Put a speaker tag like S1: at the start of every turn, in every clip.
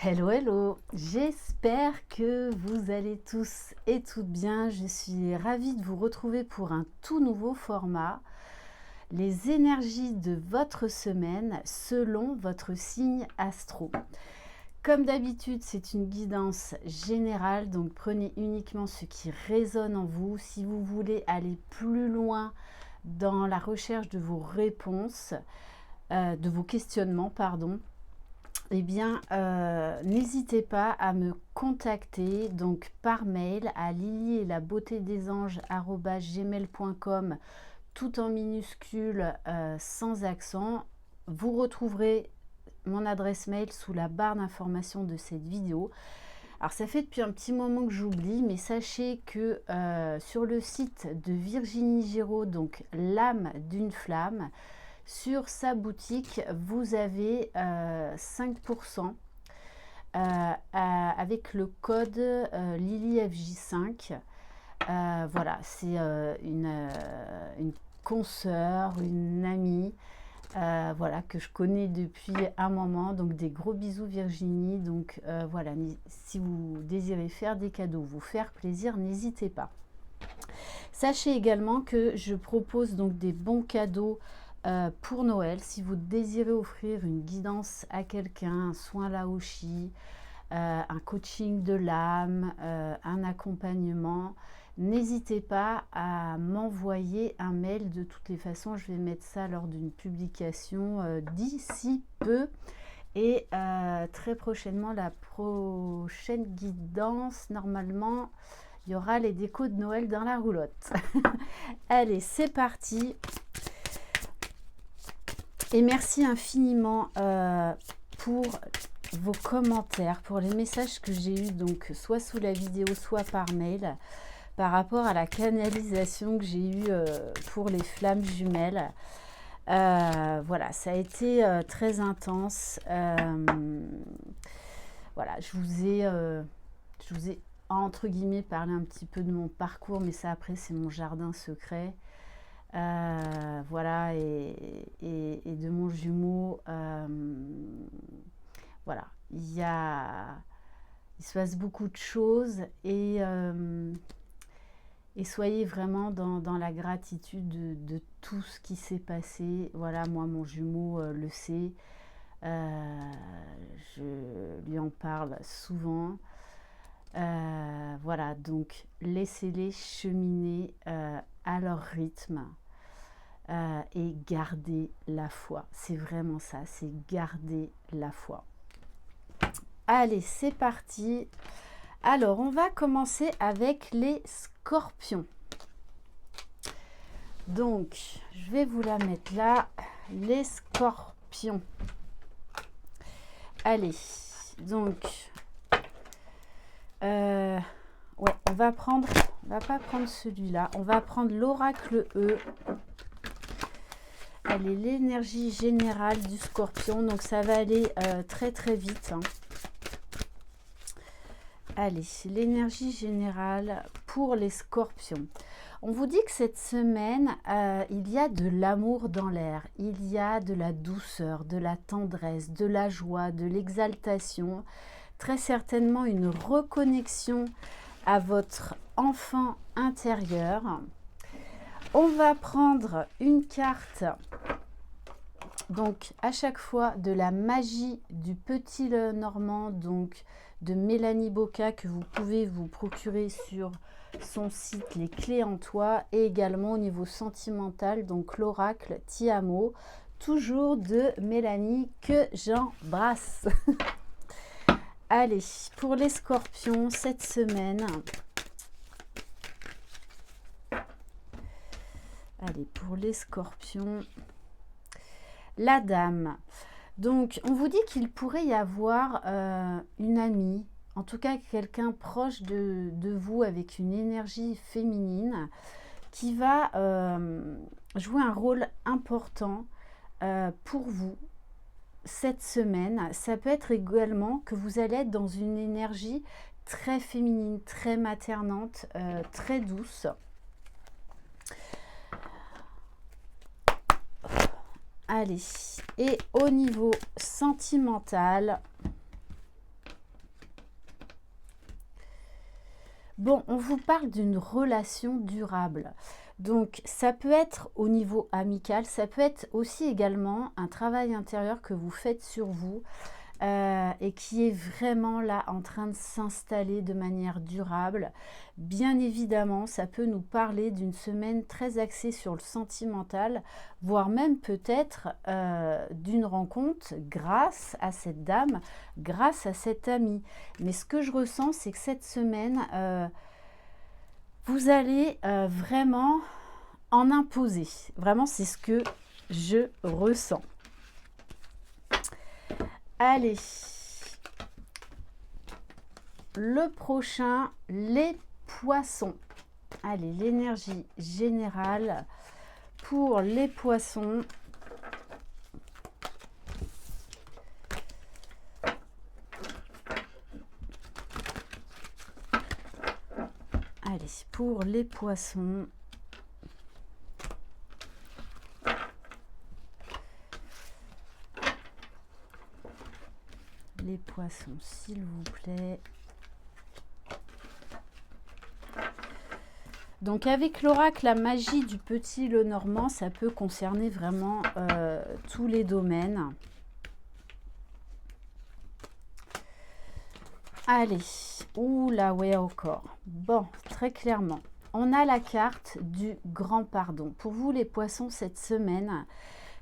S1: Hello, hello, j'espère que vous allez tous et toutes bien. Je suis ravie de vous retrouver pour un tout nouveau format, les énergies de votre semaine selon votre signe astro. Comme d'habitude, c'est une guidance générale, donc prenez uniquement ce qui résonne en vous. Si vous voulez aller plus loin dans la recherche de vos réponses, de vos questionnements, pardon, eh bien, n'hésitez pas à me contacter donc par mail à lilieetlabeautédesanges@gmail.com, tout en minuscules, sans accent. Vous retrouverez mon adresse mail sous la barre d'information de cette vidéo. Alors ça fait depuis un petit moment que j'oublie, mais sachez que sur le site de Virginie Giraud, donc l'âme d'une flamme, sur sa boutique, vous avez 5% avec le code LilyFJ5. Voilà, c'est une consoeur, une amie, voilà, que je connais depuis un moment. Donc des gros bisous Virginie. Donc voilà, si vous désirez faire des cadeaux, vous faire plaisir, n'hésitez pas. Sachez également que je propose donc des bons cadeaux pour Noël. Si vous désirez offrir une guidance à quelqu'un, un soin Laoshi, un coaching de l'âme, un accompagnement, n'hésitez pas à m'envoyer un mail. De toutes les façons, je vais mettre ça lors d'une publication d'ici peu. Et très prochainement, la prochaine guidance, normalement, il y aura les décos de Noël dans la roulotte. Allez, c'est parti. Et merci infiniment pour vos commentaires, pour les messages que j'ai eus, donc soit sous la vidéo, soit par mail, par rapport à la canalisation que j'ai eue pour les flammes jumelles. Voilà, ça a été très intense. Voilà, je vous ai entre guillemets parlé un petit peu de mon parcours, mais ça après c'est mon jardin secret. Voilà, et de mon jumeau. Voilà, il se passe beaucoup de choses et soyez vraiment dans la gratitude de tout ce qui s'est passé. Voilà, moi, mon jumeau le sait. Je lui en parle souvent. Voilà, donc laissez-les cheminer à leur rythme et garder la foi. C'est vraiment ça, c'est garder la foi. Allez, c'est parti. Alors, on va commencer avec les scorpions. Donc, je vais vous la mettre là. Les scorpions. Allez, donc, ouais, on va pas prendre celui-là. On va prendre l'oracle E. Allez, l'énergie générale du scorpion. Donc, ça va aller très très vite. Hein. Allez, l'énergie générale pour les scorpions. On vous dit que cette semaine, il y a de l'amour dans l'air, il y a de la douceur, de la tendresse, de la joie, de l'exaltation, très certainement une reconnexion à votre enfant intérieur. On va prendre une carte, donc à chaque fois de la magie du petit Lenormand, donc de Mélanie Boca, que vous pouvez vous procurer sur son site Les Clés en Toi, et également au niveau sentimental, donc l'oracle Tiamo, toujours de Mélanie, que j'embrasse. Allez, pour les scorpions cette semaine, allez, pour les scorpions, la dame. Donc, on vous dit qu'il pourrait y avoir une amie, en tout cas quelqu'un proche de vous avec une énergie féminine qui va jouer un rôle important pour vous cette semaine. Ça peut être également que vous allez être dans une énergie très féminine, très maternante, très douce. Allez, et au niveau sentimental, Bon, on vous parle d'une relation durable. Donc, ça peut être au niveau amical, ça peut être aussi également un travail intérieur que vous faites sur vous et qui est vraiment là en train de s'installer de manière durable. Bien évidemment, ça peut nous parler d'une semaine très axée sur le sentimental, voire même peut-être d'une rencontre grâce à cette dame, grâce à cet ami. Mais ce que je ressens, c'est que cette semaine, vous allez vraiment en imposer. Vraiment, c'est ce que je ressens. Allez, le prochain, les poissons. Allez, l'énergie générale pour les poissons. Allez, pour les poissons. Les poissons, s'il vous plaît. Donc avec l'oracle, la magie du petit Lenormand, ça peut concerner vraiment tous les domaines. Allez, oula, ouais encore. Bon, très clairement, on a la carte du grand pardon. Pour vous les poissons, cette semaine,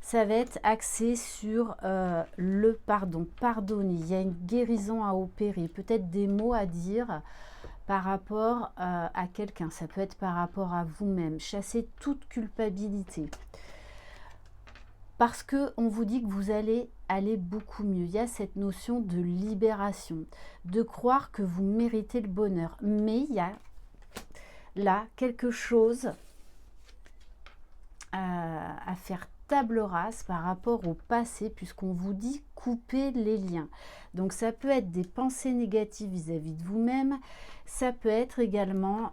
S1: ça va être axé sur le pardon. Pardonner, il y a une guérison à opérer, peut-être des mots à dire par rapport à quelqu'un. Ça peut être par rapport à vous-même. Chasser toute culpabilité. Parce qu'on vous dit que vous allez aller beaucoup mieux. Il y a cette notion de libération, de croire que vous méritez le bonheur. Mais il y a là quelque chose à faire table rase par rapport au passé, puisqu'on vous dit couper les liens. Donc ça peut être des pensées négatives vis-à-vis de vous-même. Ça peut être également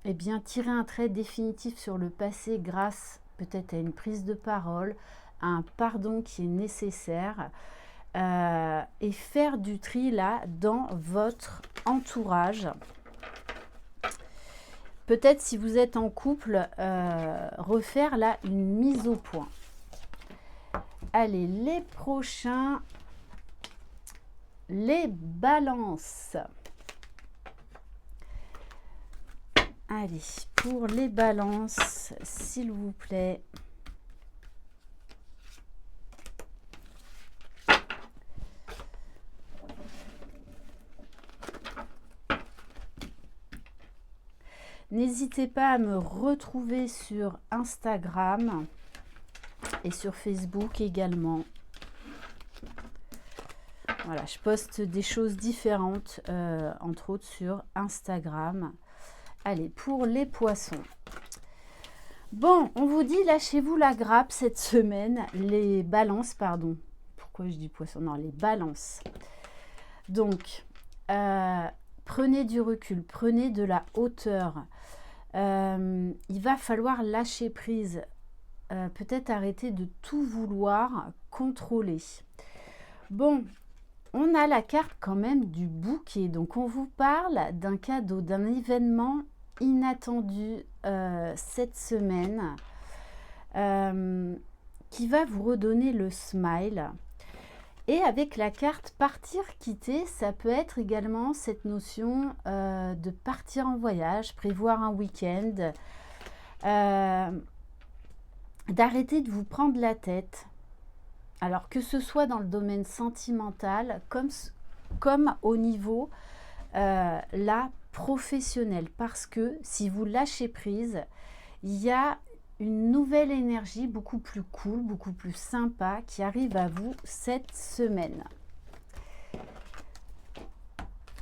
S1: eh bien, tirer un trait définitif sur le passé grâce peut-être à une prise de parole, à un pardon qui est nécessaire, et faire du tri là dans votre entourage. Peut-être si vous êtes en couple, refaire là une mise au point. Allez, les prochains, les balances. Allez, pour les balances, s'il vous plaît. N'hésitez pas à me retrouver sur Instagram et sur Facebook également. Voilà, je poste des choses différentes, entre autres sur Instagram. Allez, pour les poissons. Bon, on vous dit, lâchez-vous la grappe cette semaine. Les balances, pardon. Pourquoi je dis poisson? Non, les balances. Donc, prenez du recul, prenez de la hauteur. Il va falloir lâcher prise. Peut-être arrêter de tout vouloir contrôler. Bon, on a la carte quand même du bouquet. Donc, on vous parle d'un cadeau, d'un événement inattendu cette semaine qui va vous redonner le smile. Et avec la carte partir, quitter, ça peut être également cette notion de partir en voyage, prévoir un week-end, d'arrêter de vous prendre la tête. Alors que ce soit dans le domaine sentimental comme au niveau là professionnel, parce que si vous lâchez prise, il y a une nouvelle énergie beaucoup plus cool, beaucoup plus sympa qui arrive à vous cette semaine.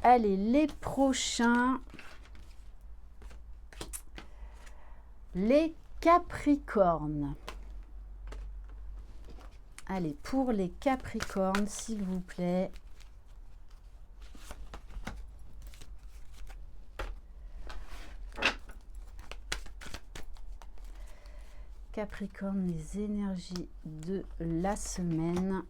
S1: Allez, les prochains, les Capricornes. Allez, pour les Capricornes, s'il vous plaît. Capricorne, les énergies de la semaine.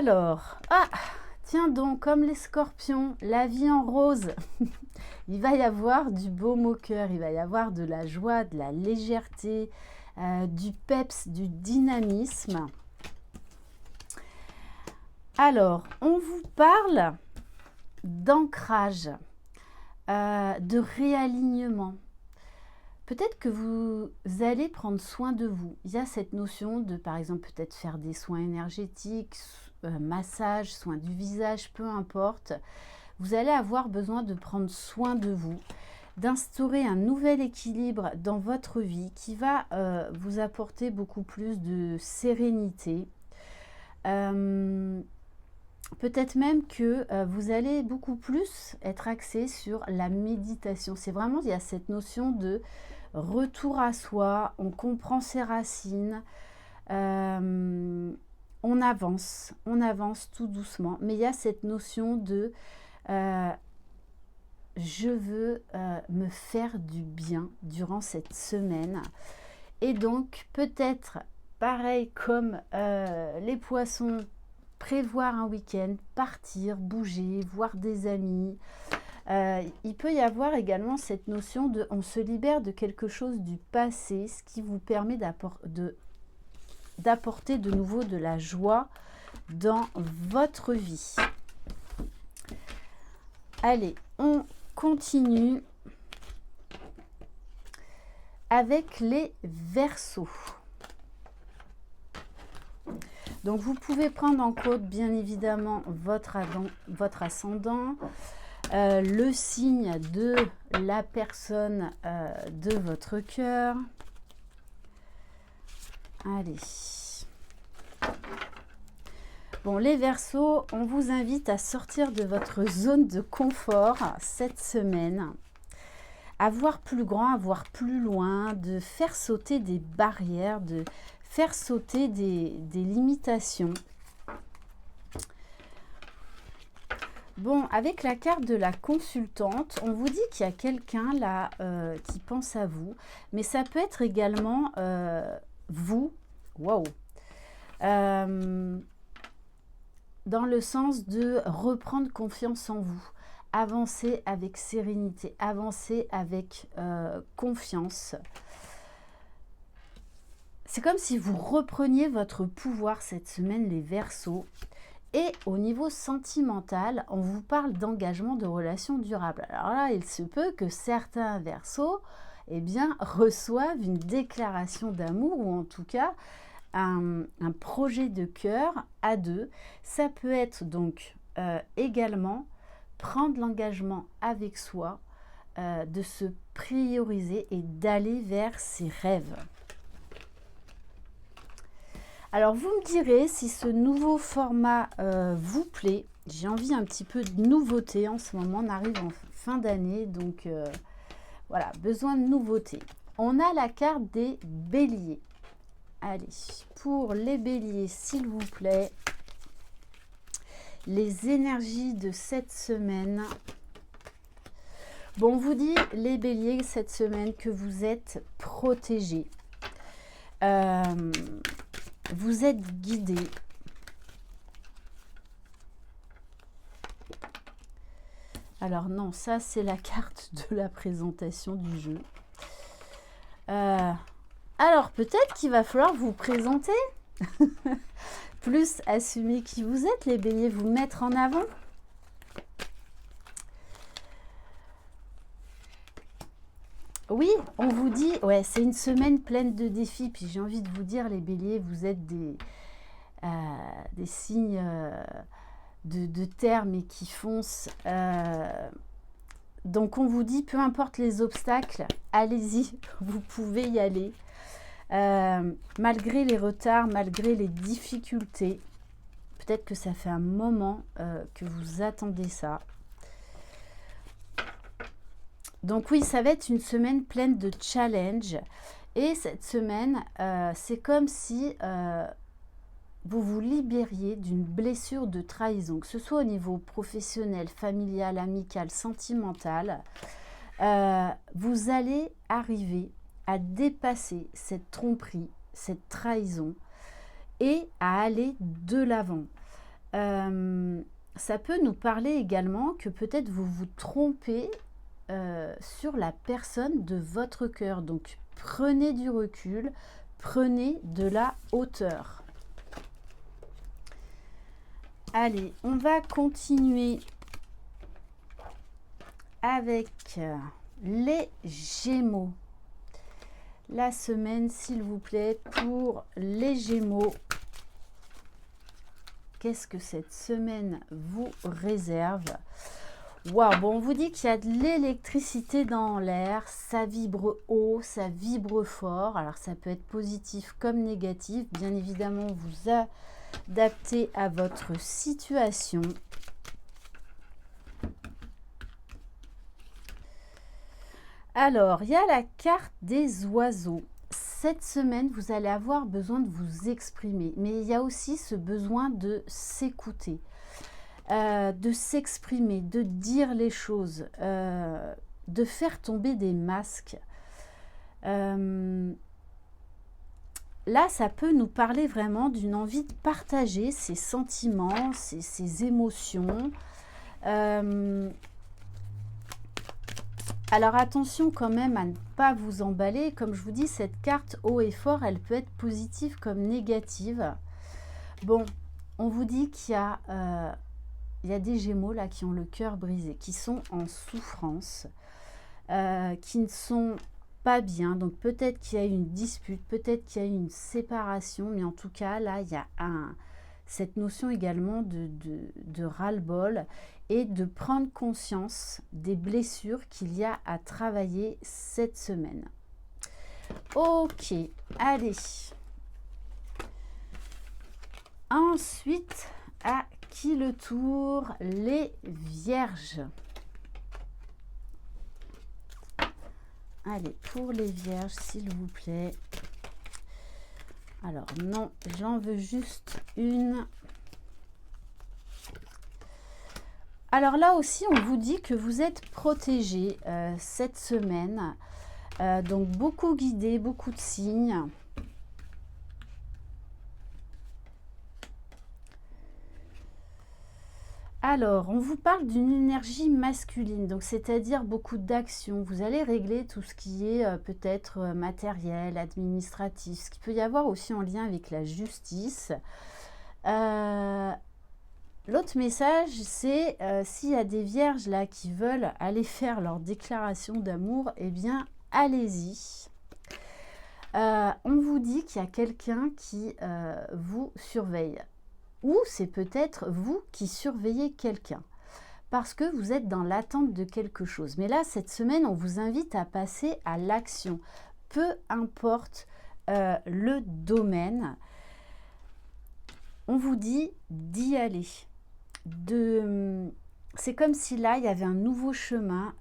S1: Alors, tiens donc, comme les scorpions, la vie en rose. Il va y avoir du baume au cœur, il va y avoir de la joie, de la légèreté, du peps, du dynamisme. Alors, on vous parle d'ancrage, de réalignement. Peut-être que vous allez prendre soin de vous. Il y a cette notion de, par exemple, peut-être faire des soins énergétiques, massage, soins du visage, peu importe. Vous allez avoir besoin de prendre soin de vous, d'instaurer un nouvel équilibre dans votre vie qui va vous apporter beaucoup plus de sérénité. Peut-être même que vous allez beaucoup plus être axé sur la méditation. C'est vraiment, il y a cette notion de retour à soi, on comprend ses racines, on avance tout doucement. Mais il y a cette notion de je veux me faire du bien durant cette semaine. Et donc, peut-être, pareil comme les poissons, prévoir un week-end, partir, bouger, voir des amis. Il peut y avoir également cette notion de on se libère de quelque chose du passé, ce qui vous permet d'apporter de nouveau de la joie dans votre vie. Allez, on continue avec les Verseaux. Donc, vous pouvez prendre en compte, bien évidemment, votre ascendant, le signe de la personne de votre cœur. Allez. Bon, les Verseaux, on vous invite à sortir de votre zone de confort cette semaine, à voir plus grand, à voir plus loin, de faire sauter des barrières, de faire sauter des limitations. Bon, avec la carte de la consultante, on vous dit qu'il y a quelqu'un là qui pense à vous, mais ça peut être également vous, waouh, dans le sens de reprendre confiance en vous, avancer avec sérénité, avancer avec confiance. C'est comme si vous repreniez votre pouvoir cette semaine, les Verseaux. Et au niveau sentimental, on vous parle d'engagement de relations durables. Alors là, il se peut que certains Verseaux reçoivent une déclaration d'amour ou en tout cas un projet de cœur à deux. Ça peut être donc également prendre l'engagement avec soi, de se prioriser et d'aller vers ses rêves. Alors, vous me direz si ce nouveau format vous plaît. J'ai envie un petit peu de nouveauté en ce moment. On arrive en fin d'année, donc voilà, besoin de nouveauté. On a la carte des Béliers. Allez, pour les Béliers, s'il vous plaît, les énergies de cette semaine. Bon, on vous dit, les Béliers, cette semaine, que vous êtes protégés. Vous êtes guidés. Alors non, ça c'est la carte de la présentation du jeu. Alors peut-être qu'il va falloir vous présenter. Plus assumer qui vous êtes, les Béliers, vous mettre en avant. Oui, on vous dit, ouais, c'est une semaine pleine de défis. Puis j'ai envie de vous dire, les Béliers, vous êtes des signes de terre, mais qui foncent. Donc on vous dit, peu importe les obstacles, allez-y, vous pouvez y aller. Malgré les retards, malgré les difficultés, peut-être que ça fait un moment que vous attendez ça. Donc oui, ça va être une semaine pleine de challenges. Et cette semaine, c'est comme si vous vous libériez d'une blessure de trahison, que ce soit au niveau professionnel, familial, amical, sentimental. Vous allez arriver à dépasser cette tromperie, cette trahison et à aller de l'avant. Ça peut nous parler également que peut-être vous vous trompez sur la personne de votre cœur. Donc, prenez du recul, prenez de la hauteur. Allez, on va continuer avec les Gémeaux. La semaine, s'il vous plaît, pour les Gémeaux. Qu'est-ce que cette semaine vous réserve? Waouh, bon, on vous dit qu'il y a de l'électricité dans l'air, ça vibre haut, ça vibre fort. Alors, ça peut être positif comme négatif. Bien évidemment, vous adaptez à votre situation. Alors, il y a la carte des oiseaux. Cette semaine, vous allez avoir besoin de vous exprimer, mais il y a aussi ce besoin de s'écouter, de s'exprimer, de dire les choses, de faire tomber des masques. Là, ça peut nous parler vraiment d'une envie de partager ses sentiments, ses émotions. Alors attention quand même à ne pas vous emballer. Comme je vous dis, cette carte haut et fort, elle peut être positive comme négative. Bon, on vous dit qu'il y a des Gémeaux là qui ont le cœur brisé, qui sont en souffrance, qui ne sont pas bien. Donc peut-être qu'il y a une dispute, peut-être qu'il y a une séparation, mais en tout cas là, il y a cette notion également de ras-le-bol et de prendre conscience des blessures qu'il y a à travailler cette semaine. Ok, allez. Ensuite, à qui le tour? Les Vierges. Allez, pour les Vierges, s'il vous plaît. Alors, non, j'en veux juste une. Alors là aussi, on vous dit que vous êtes protégé cette semaine. Donc, beaucoup guidé, beaucoup de signes. Alors, on vous parle d'une énergie masculine, donc c'est-à-dire beaucoup d'action. Vous allez régler tout ce qui est peut-être matériel, administratif, ce qu'il peut y avoir aussi en lien avec la justice. L'autre message, c'est s'il y a des vierges là qui veulent aller faire leur déclaration d'amour, eh bien, allez-y. On vous dit qu'il y a quelqu'un qui vous surveille. Ou c'est peut-être vous qui surveillez quelqu'un parce que vous êtes dans l'attente de quelque chose. Mais là, cette semaine, on vous invite à passer à l'action. Peu importe le domaine, on vous dit d'y aller. C'est comme si là, il y avait un nouveau chemin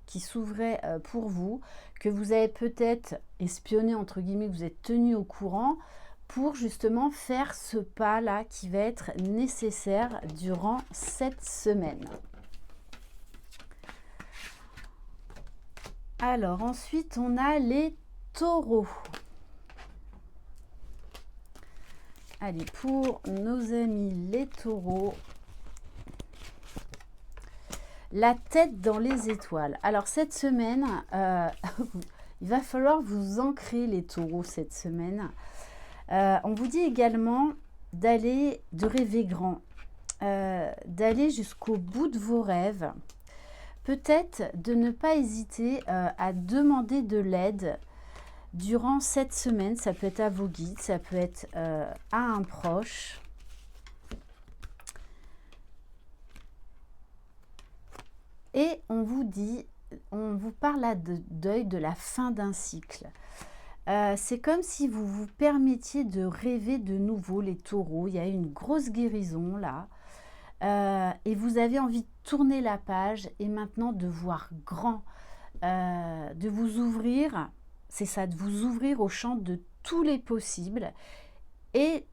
S1: qui s'ouvrait pour vous, que vous avez peut-être espionné, entre guillemets, que vous êtes tenu au courant, pour justement faire ce pas-là qui va être nécessaire durant cette semaine. Alors ensuite, on a les taureaux. Allez, pour nos amis les taureaux, la tête dans les étoiles. Alors cette semaine, il va falloir vous ancrer les taureaux cette semaine. On vous dit également de rêver grand, d'aller jusqu'au bout de vos rêves. Peut-être de ne pas hésiter à demander de l'aide durant cette semaine. Ça peut être à vos guides, ça peut être à un proche. Et on vous parle là de deuil, de la fin d'un cycle. C'est comme si vous vous permettiez de rêver de nouveau, les taureaux. Il y a une grosse guérison là. Et vous avez envie de tourner la page et maintenant de voir grand, de vous ouvrir, c'est ça, de vous ouvrir au champ de tous les possibles. Et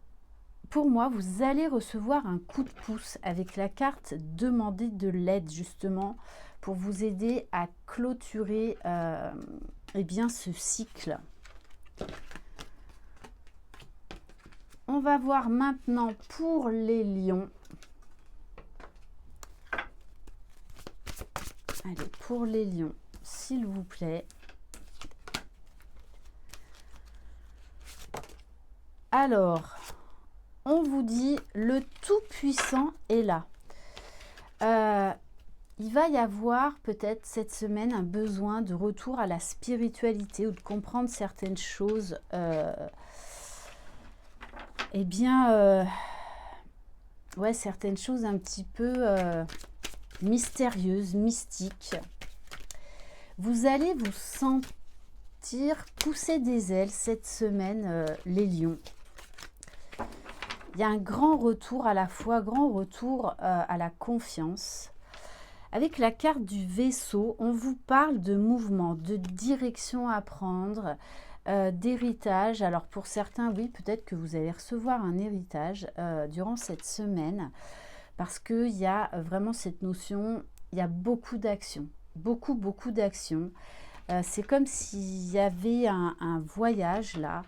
S1: pour moi, vous allez recevoir un coup de pouce avec la carte demander de l'aide justement pour vous aider à clôturer eh bien, ce cycle. on va voir maintenant pour les lions. Allez, pour les lions, s'il vous plaît. Alors, on vous dit, le Tout-Puissant est là. Il va y avoir peut-être cette semaine un besoin de retour à la spiritualité ou de comprendre certaines choses. Ouais, certaines choses un petit peu mystérieuses, mystiques. Vous allez vous sentir pousser des ailes cette semaine, les lions. Il y a un grand retour à la foi, grand retour à la confiance. Avec la carte du vaisseau, on vous parle de mouvement, de direction à prendre, d'héritage. Alors pour certains, oui, peut-être que vous allez recevoir un héritage durant cette semaine parce qu'il y a vraiment cette notion, il y a beaucoup d'actions, beaucoup d'actions. C'est comme s'il y avait un voyage là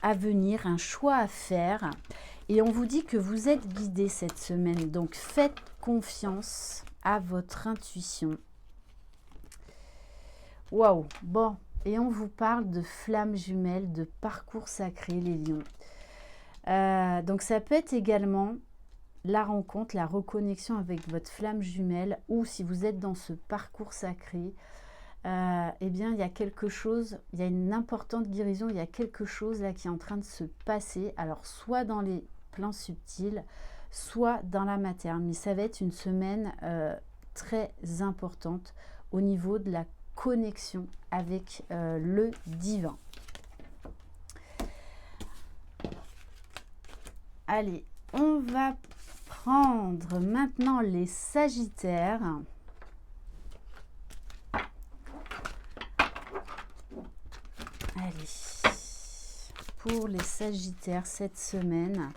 S1: à venir, un choix à faire. Et on vous dit que vous êtes guidé cette semaine. Donc faites confiance à votre intuition. Waouh! Bon, et on vous parle de flammes jumelles, de parcours sacré, les lions. Donc ça peut être également la rencontre, la reconnexion avec votre flamme jumelle, ou si vous êtes dans ce parcours sacré, eh bien il y a quelque chose, il y a une importante guérison, il y a quelque chose là qui est en train de se passer, alors soit dans les plans subtils, soit dans la matière, mais ça va être une semaine très importante au niveau de la connexion avec le divin. Allez, on va prendre maintenant les Sagittaires. Allez, pour les Sagittaires cette semaine,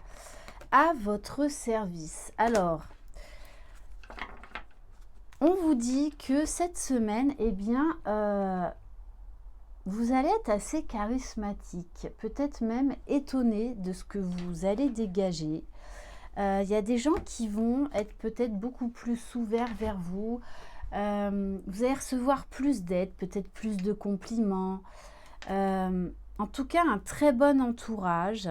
S1: à votre service. Alors, on vous dit que cette semaine, eh bien, vous allez être assez charismatique, peut-être même étonné de ce que vous allez dégager. Il y a des gens qui vont être peut-être beaucoup plus ouverts vers vous. Vous allez recevoir plus d'aide, peut-être plus de compliments. En tout cas, un très bon entourage.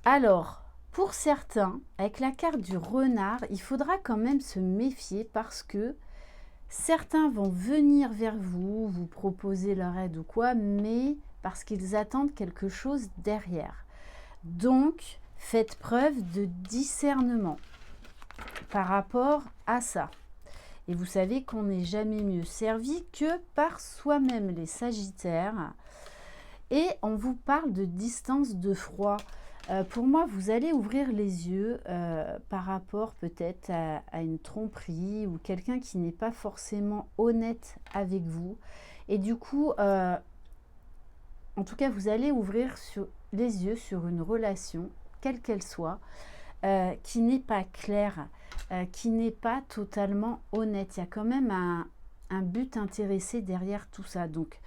S1: Alors, pour certains, avec la carte du renard, il faudra quand même se méfier parce que certains vont venir vers vous, vous proposer leur aide ou quoi, mais parce qu'ils attendent quelque chose derrière. Donc, faites preuve de discernement par rapport à ça. Et vous savez qu'on n'est jamais mieux servi que par soi-même, les Sagittaires. Et on vous parle de distance, de froid. Pour moi, vous allez ouvrir les yeux par rapport peut-être à une tromperie ou quelqu'un qui n'est pas forcément honnête avec vous. Et du coup, en tout cas, vous allez ouvrir les yeux sur une relation, quelle qu'elle soit, qui n'est pas claire, qui n'est pas totalement honnête. Il y a quand même un but intéressé derrière tout ça. Donc,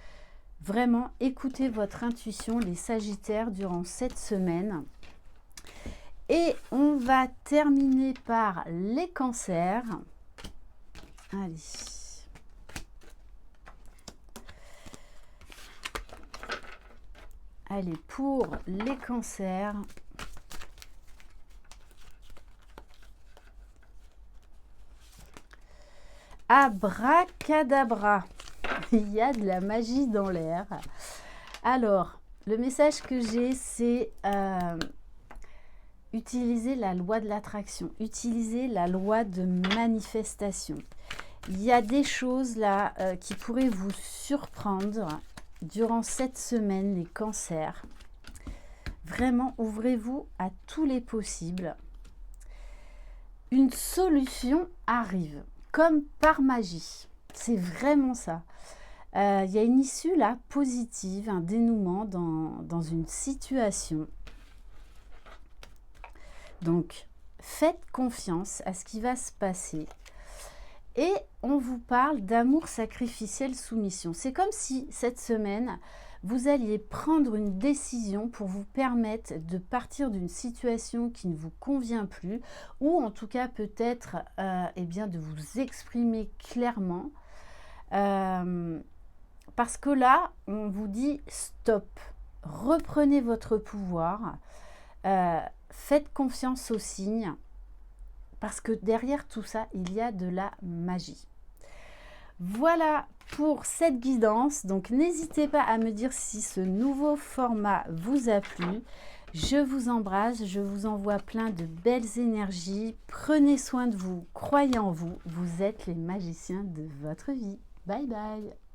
S1: vraiment, écoutez votre intuition, les Sagittaires, durant cette semaine. Et on va terminer par les Cancers. Allez. Allez, pour les Cancers. Abracadabra. Il y a de la magie dans l'air. Alors, le message que j'ai, c'est utiliser la loi de l'attraction, utiliser la loi de manifestation. Il y a des choses là qui pourraient vous surprendre durant cette semaine, les Cancers. Vraiment, ouvrez-vous à tous les possibles. Une solution arrive, comme par magie. C'est vraiment ça. Il y a une issue là positive, un dénouement dans une situation. Donc, faites confiance à ce qui va se passer. Et on vous parle d'amour sacrificiel soumission. C'est comme si cette semaine, vous alliez prendre une décision pour vous permettre de partir d'une situation qui ne vous convient plus, ou en tout cas peut-être eh bien de vous exprimer clairement. Parce que là, on vous dit stop, reprenez votre pouvoir, faites confiance aux signes, parce que derrière tout ça, il y a de la magie. Voilà pour cette guidance. Donc n'hésitez pas à me dire si ce nouveau format vous a plu. Je vous embrasse, je vous envoie plein de belles énergies. Prenez soin de vous, croyez en vous. Vous êtes les magiciens de votre vie. Bye bye.